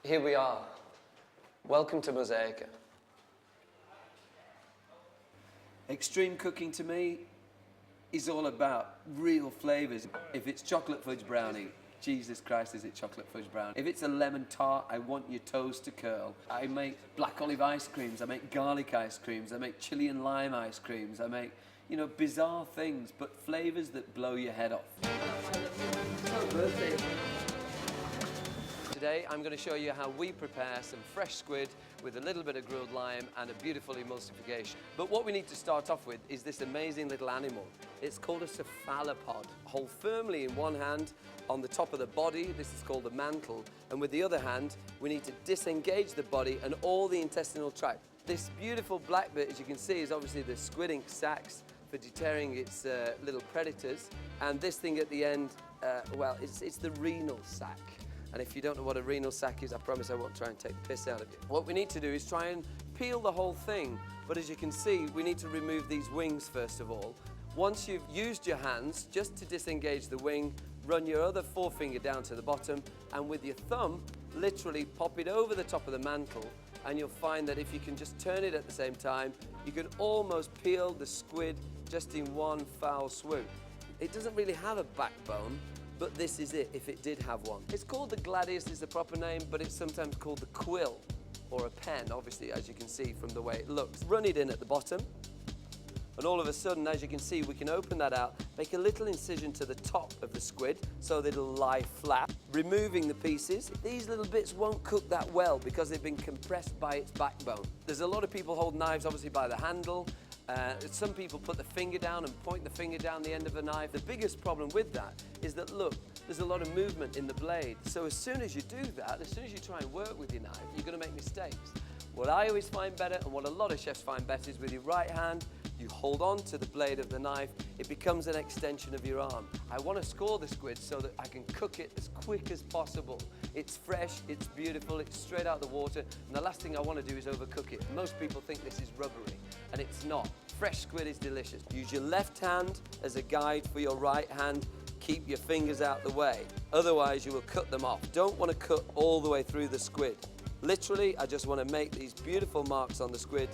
Here we are. Welcome to Mosaica. Extreme cooking to me is all about real flavours. If it's chocolate fudge brownie, Jesus Christ, is it chocolate fudge brownie? If it's a lemon tart, I want your toes to curl. I make black olive ice creams, I make garlic ice creams, I make chili and lime ice creams, I make, you know, bizarre things, but flavours that blow your head off. Today I'm going to show you how we prepare some fresh squid with a little bit of grilled lime and a beautiful emulsification. But what we need to start off with is this amazing little animal. It's called a cephalopod. Hold firmly in one hand on the top of the body, this is called the mantle, and with the other hand we need to disengage the body and all the intestinal tract. This beautiful black bit, as you can see, is obviously the squid ink sacs for deterring its little predators, and this thing at the end, well, it's the renal sac. And if you don't know what a renal sac is, I promise I won't try and take the piss out of you. What we need to do is try and peel the whole thing, but as you can see, we need to remove these wings first of all. Once you've used your hands, just to disengage the wing, run your other forefinger down to the bottom, and with your thumb, literally pop it over the top of the mantle, and you'll find that if you can just turn it at the same time, you can almost peel the squid just in one foul swoop. It doesn't really have a backbone, but this is it if it did have one. It's called the gladius is the proper name, but it's sometimes called the quill, or a pen, obviously, as you can see from the way it looks. Run it in at the bottom, and all of a sudden, as you can see, we can open that out, make a little incision to the top of the squid so that it'll lie flat, removing the pieces. These little bits won't cook that well because they've been compressed by its backbone. There's a lot of people hold knives obviously by the handle. Some people put the finger down and point the finger down the end of a knife. The biggest problem with that is that, look, there's a lot of movement in the blade. So as soon as you do that, as soon as you try and work with your knife, you're going to make mistakes. What I always find better, and what a lot of chefs find better, is with your right hand, you hold on to the blade of the knife, it becomes an extension of your arm. I want to score the squid so that I can cook it as quick as possible. It's fresh, it's beautiful, it's straight out the water, and the last thing I want to do is overcook it. Most people think this is rubbery, and it's not. Fresh squid is delicious. Use your left hand as a guide for your right hand. Keep your fingers out the way, otherwise you will cut them off. Don't want to cut all the way through the squid. Literally, I just want to make these beautiful marks on the squid,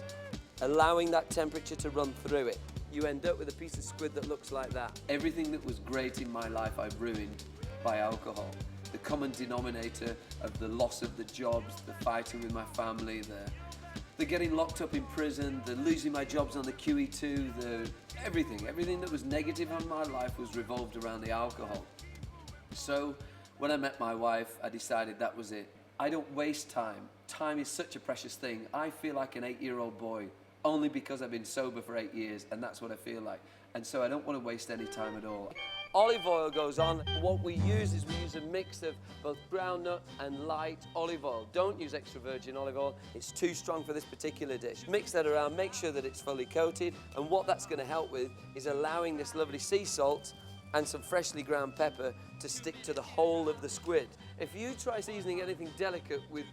allowing that temperature to run through it. You end up with a piece of squid that looks like that. Everything that was great in my life I've ruined by alcohol. The common denominator of the loss of the jobs, the fighting with my family, the getting locked up in prison, the losing my jobs on the QE2, everything that was negative on my life was revolved around the alcohol. So when I met my wife, I decided that was it. I don't waste time. Time is such a precious thing. I feel like an 8-year-old boy only because I've been sober for 8 years, and that's what I feel like. And so I don't want to waste any time at all. Olive oil goes on. What we use is we use a mix of both ground nut and light olive oil. Don't use extra virgin olive oil. It's too strong for this particular dish. Mix that around, make sure that it's fully coated, and what that's going to help with is allowing this lovely sea salt and some freshly ground pepper to stick to the whole of the squid. If you try seasoning anything delicate with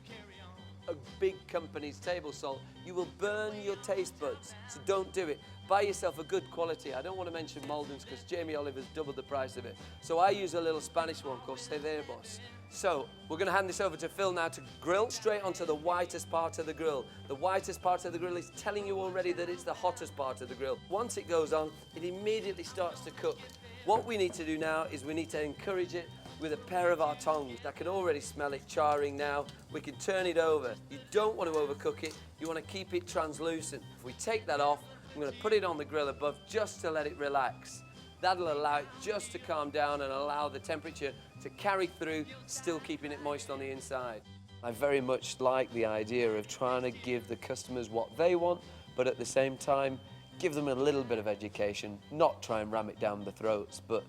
a big company's table salt, you will burn your taste buds, so don't do it. Buy yourself a good quality. I don't want to mention Malden's because Jamie Oliver's doubled the price of it. So I use a little Spanish one called Cederbos. So we're going to hand this over to Phil now to grill straight onto the whitest part of the grill. The whitest part of the grill is telling you already that it's the hottest part of the grill. Once it goes on, it immediately starts to cook. What we need to do now is we need to encourage it with a pair of our tongs. I can already smell it charring now. We can turn it over. You don't want to overcook it. You want to keep it translucent. If we take that off, I'm going to put it on the grill above just to let it relax. That'll allow it just to calm down and allow the temperature to carry through, still keeping it moist on the inside. I very much like the idea of trying to give the customers what they want, but at the same time, give them a little bit of education, not try and ram it down their throats, but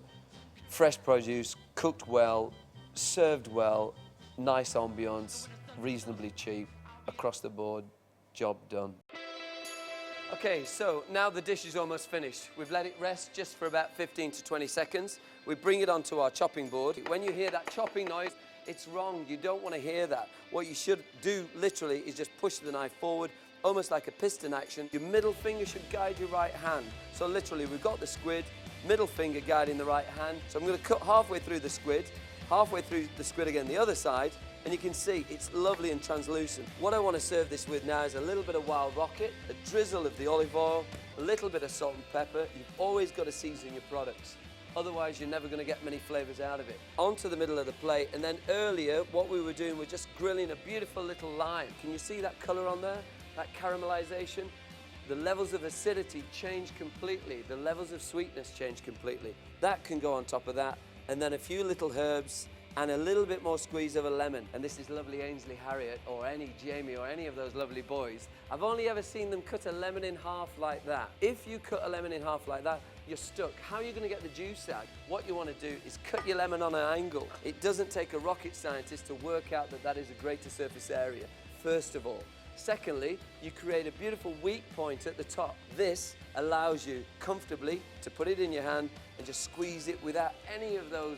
fresh produce, cooked well, served well, nice ambience, reasonably cheap, across the board, job done. Okay, so now the dish is almost finished. We've let it rest just for about 15 to 20 seconds. We bring it onto our chopping board. When you hear that chopping noise, it's wrong. You don't want to hear that. What you should do, literally, is just push the knife forward, almost like a piston action. Your middle finger should guide your right hand. So literally, we've got the squid, middle finger guiding the right hand. So I'm going to cut halfway through the squid again the other side, And you can see it's lovely and translucent. What I want to serve this with now is a little bit of wild rocket, a drizzle of the olive oil, a little bit of salt and pepper. You've always got to season your products. Otherwise, you're never going to get many flavors out of it. Onto the middle of the plate, and then earlier, what we were doing was just grilling a beautiful little lime. Can you see that color on there? That caramelization? The levels of acidity change completely. The levels of sweetness change completely. That can go on top of that, and then a few little herbs, and a little bit more squeeze of a lemon. And this is lovely Ainsley Harriet, or any Jamie, or any of those lovely boys. I've only ever seen them cut a lemon in half like that. If you cut a lemon in half like that, you're stuck. How are you going to get the juice out? What you want to do is cut your lemon on an angle. It doesn't take a rocket scientist to work out that that is a greater surface area, first of all. Secondly, you create a beautiful weak point at the top. This allows you comfortably to put it in your hand and just squeeze it without any of those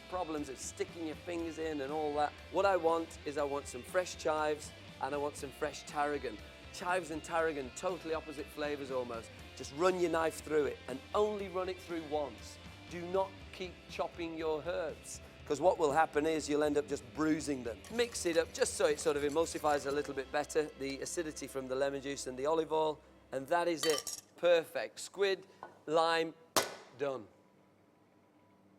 problems of sticking your fingers in and all that. What I want is I want some fresh chives and I want some fresh tarragon. Chives and tarragon, totally opposite flavors almost. Just run your knife through it and only run it through once. Do not keep chopping your herbs, because what will happen is you'll end up just bruising them. Mix it up just so it sort of emulsifies a little bit better, the acidity from the lemon juice and the olive oil, and that is it. Perfect. Squid, lime, done.